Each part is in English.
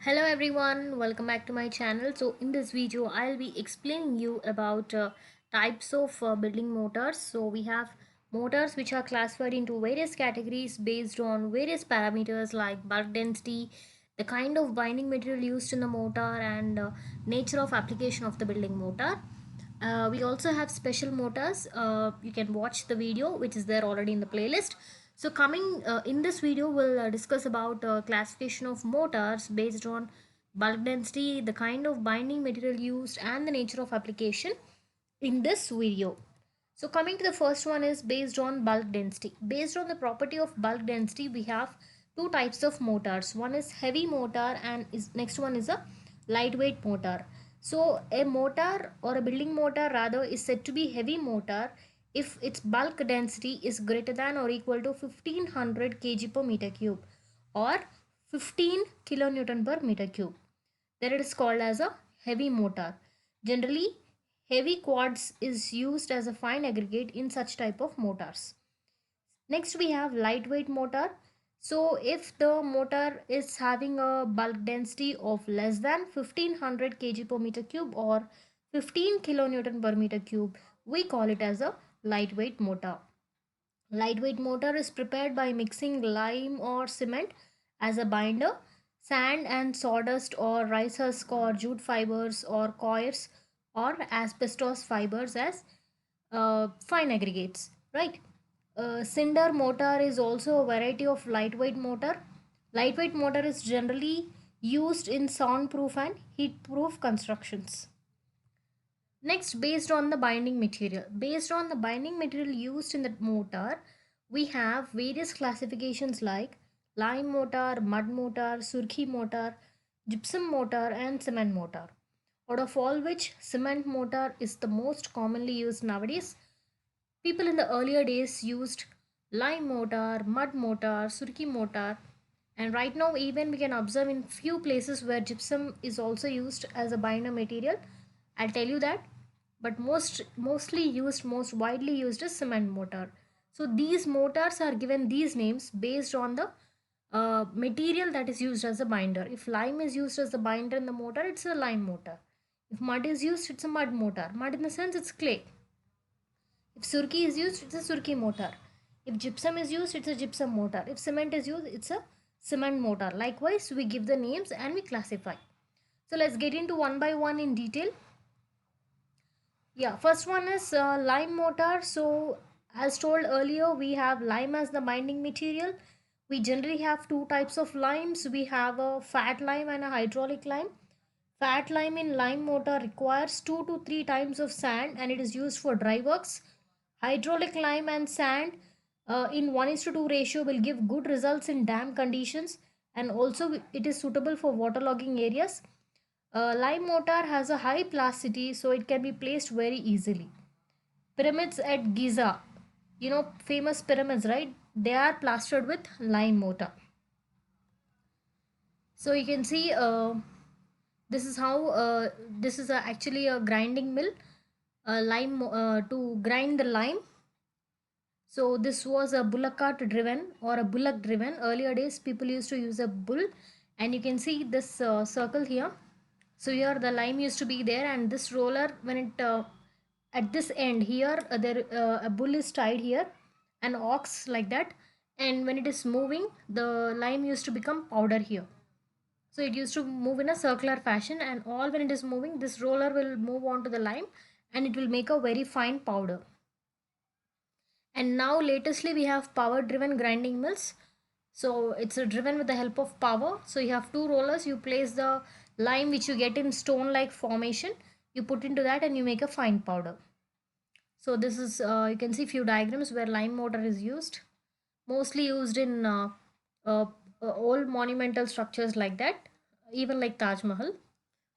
Hello everyone, welcome back to my channel. So in this video I'll be explaining you about types of building motors. So we have motors which are classified into various categories based on various parameters like bulk density, the kind of binding material used in the motor, and nature of application of the building motor. We also have special motors. You can watch the video which is there already in the playlist. So coming in this video we'll discuss about classification of motors based on bulk density, the kind of binding material used, and the nature of application in this video. So coming to the first one is based on bulk density. Based on the property of bulk density, we have two types of motors. One is heavy motor and next one is a lightweight motor. So a motor or a building motor rather is said to be heavy motor if its bulk density is greater than or equal to 1500 kg per meter cube or 15 kilonewton per meter cube. Then it is called as a heavy motor. Generally, heavy quartz is used as a fine aggregate in such type of motors. Next we have lightweight motor. So if the motor is having a bulk density of less than 1500 kg per meter cube or 15 kilonewton per meter cube, we call it as a lightweight motor. Lightweight motor is prepared by mixing lime or cement as a binder, sand and sawdust or rice husk or jute fibers or coir or asbestos fibers as fine aggregates, right? Cinder motor is also a variety of lightweight motor. Lightweight motor is generally used in soundproof and heatproof constructions. Next, based on the binding material. Based on the binding material used in the motor, we have various classifications like lime motor, mud motor, surkhi motor, gypsum motor, and cement motor. Out of all which, cement motor is the most commonly used nowadays. People in the earlier days used lime motor, mud motor, surkhi motor, and right now even we can observe in few places where gypsum is also used as a binder material. I'll tell you that, but most widely used is cement motor. So these motors are given these names based on the material that is used as a binder. If lime is used as the binder in the motor, it's a lime motor. If mud is used, it's a mud motor. Mud in the sense it's clay. If surki is used, it's a surki motor. If gypsum is used, it's a gypsum motor. If cement is used, it's a cement motor. Likewise, we give the names and we classify. So let's get into one by one in detail. Yeah, first one is lime motor. So as told earlier, we have lime as the binding material. We generally have two types of limes. We have a fat lime and a hydraulic lime. Fat lime in lime motor requires 2 to 3 times of sand and it is used for dry works. Hydraulic lime and sand in 1:2 ratio will give good results in damp conditions, and also it is suitable for waterlogging areas. Lime mortar has a high plasticity, so it can be placed very easily. Pyramids at Giza, famous pyramids, right? They are plastered with lime mortar. So you can see this is how this is actually a grinding mill, lime to grind the lime. So this was a bullock cart driven or a bullock driven. Earlier days people used to use a bull, and you can see this circle here. So here the lime used to be there, and this roller, when it at this end here, there a bull is tied here, an ox like that, and when it is moving, the lime used to become powder here. So it used to move in a circular fashion, and all when it is moving, this roller will move on to the lime, and it will make a very fine powder. And now latestly we have power driven grinding mills. So it's driven with the help of power. So you have two rollers, you place the lime which you get in stone like formation, you put into that and you make a fine powder. So this is you can see few diagrams where lime mortar is used, mostly used in uh, old monumental structures like that, even like Taj Mahal.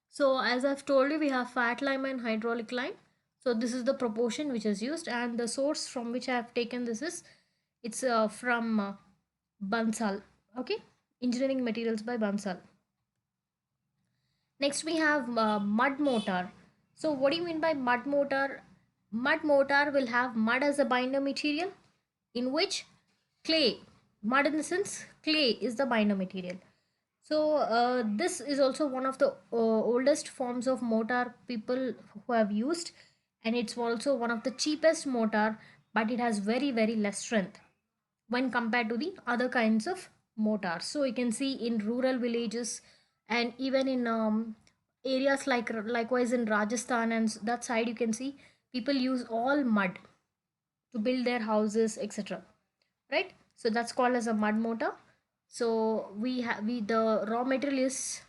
So as I've told you, we have fat lime and hydraulic lime. So this is the proportion which is used, and the source from which I have taken this is, it's from Bansal. Okay, engineering materials by Bansal. Next we have mud mortar. So what do you mean by mud mortar? Mud mortar will have mud as a binder material, in which clay, mud in the sense clay is the binder material. So this is also one of the oldest forms of mortar people who have used, and it's also one of the cheapest mortar, but it has very less strength when compared to the other kinds of mortars. So you can see in rural villages and even in areas like likewise in Rajasthan and that side, you can see people use all mud to build their houses, etc. Right? So that's called as a mud mortar. So we the raw material is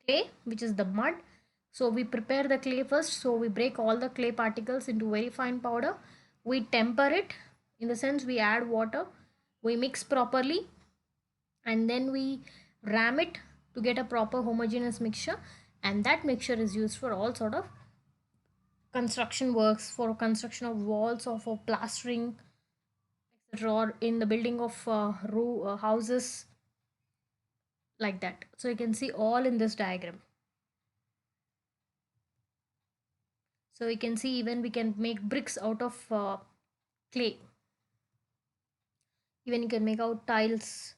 clay, which is the mud. So we prepare the clay first. So we break all the clay particles into very fine powder. We temper it, in the sense we add water, we mix properly, and then we ram it to get a proper homogeneous mixture. And that mixture is used for all sort of construction works, for construction of walls or for plastering, etc., or in the building of houses, like that. So you can see all in this diagram. So you can see even we can make bricks out of clay. Even you can make out tiles.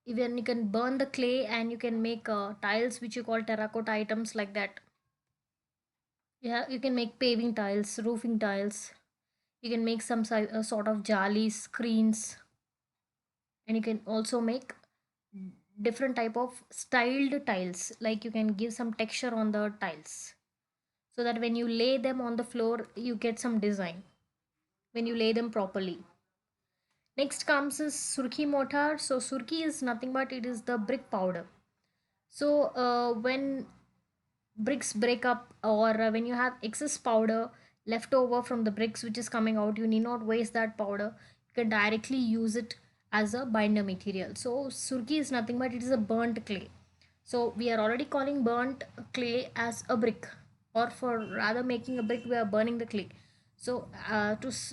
Even you can burn the clay and you can make tiles which you call terracotta items, like that. Yeah, you can make paving tiles, roofing tiles. You can make some sort of jalis, screens, and you can also make different type of styled tiles. Like you can give some texture on the tiles, so that when you lay them on the floor, you get some design when you lay them properly. Next comes is surki mortar. So surki is nothing but it is the brick powder. So when bricks break up, or when you have excess powder left over from the bricks which is coming out, you need not waste that powder. You can directly use it as a binder material. So surki is nothing but it is a burnt clay. So we are already calling burnt clay as a brick, or for rather making a brick we are burning the clay. So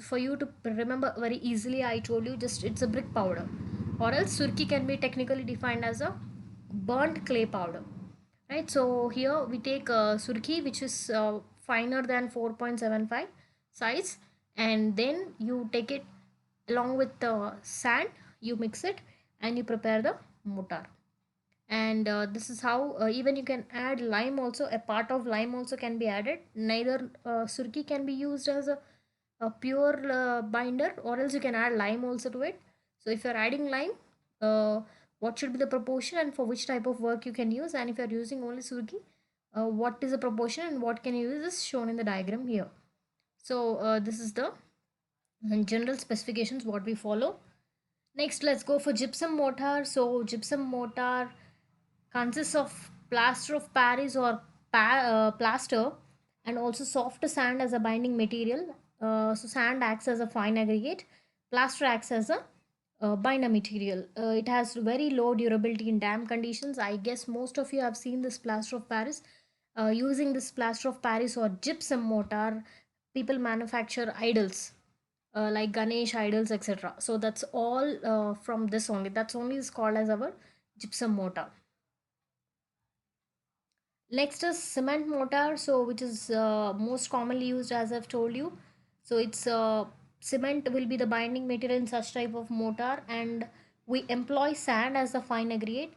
for you to remember very easily, I told you just it's a brick powder, or else surki can be technically defined as a burnt clay powder. Right, so here we take surki, which is finer than 4.75 size, and then you take it along with the sand, you mix it, and you prepare the mortar. And this is how even you can add lime also. A part of lime also can be added. Neither surki can be used as a pure binder, or else you can add lime also to it. So if you're adding lime, what should be the proportion and for which type of work you can use, and if you're using only surki, what is the proportion and what can you use is shown in the diagram here. So this is the general specifications what we follow. Next, let's go for gypsum mortar. So gypsum mortar consists of plaster of Paris or plaster, and also soft sand as a binding material. So sand acts as a fine aggregate, plaster acts as a binder material. It has very low durability in damp conditions. I guess most of you have seen this plaster of Paris. Using this plaster of Paris or gypsum mortar, people manufacture idols like Ganesh idols, etc. So that's all from this only. That's only is called as our gypsum mortar. Next is cement mortar, so which is most commonly used, as I've told you. So it's cement will be the binding material in such type of mortar, and we employ sand as the fine aggregate.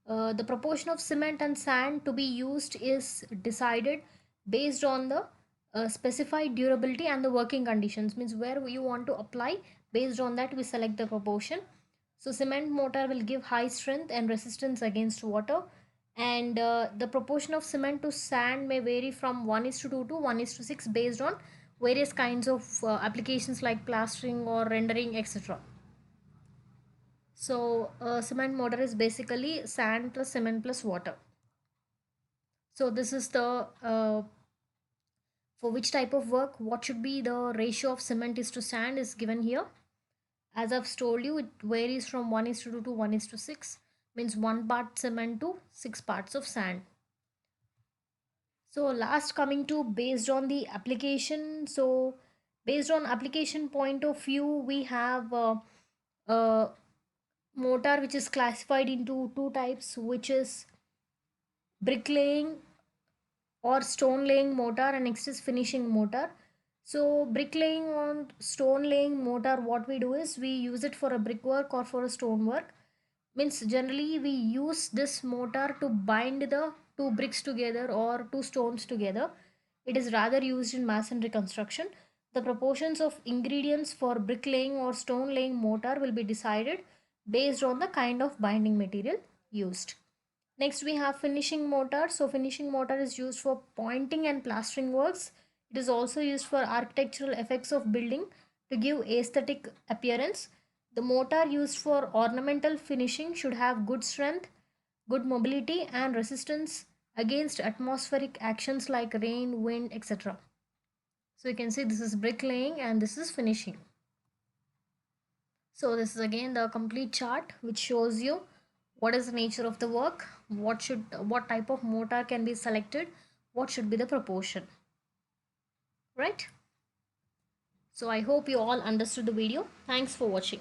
The proportion of cement and sand to be used is decided based on the specified durability and the working conditions. Means where you want to apply, based on that we select the proportion. So cement mortar will give high strength and resistance against water, and the proportion of cement to sand may vary from 1 is to 2 to 1 is to 6 based on various kinds of applications like plastering or rendering, etc. So cement mortar is basically sand plus cement plus water. So this is the for which type of work what should be the ratio of cement is to sand is given here. As I've told you, it varies from 1 is to 2 to 1 is to 6, means 1 part cement to 6 parts of sand. So last coming to based on the application. So based on application point of view, we have a mortar which is classified into two types, which is bricklaying or stone laying mortar, and next is finishing mortar. So bricklaying on stone laying mortar, what we do is we use it for a brickwork or for a stone work. Means generally we use this mortar to bind the two bricks together or two stones together. It is rather used in masonry construction. The proportions of ingredients for bricklaying or stone laying mortar will be decided based on the kind of binding material used. Next, we have finishing mortar. So, finishing mortar is used for pointing and plastering works. It is also used for architectural effects of building to give aesthetic appearance. The mortar used for ornamental finishing should have good strength, good mobility, and resistance against atmospheric actions like rain, wind, etc. So, you can see this is bricklaying and this is finishing. So this is again the complete chart which shows you what is the nature of the work, what type of mortar can be selected, what should be the proportion, right? So I hope you all understood the video. Thanks for watching.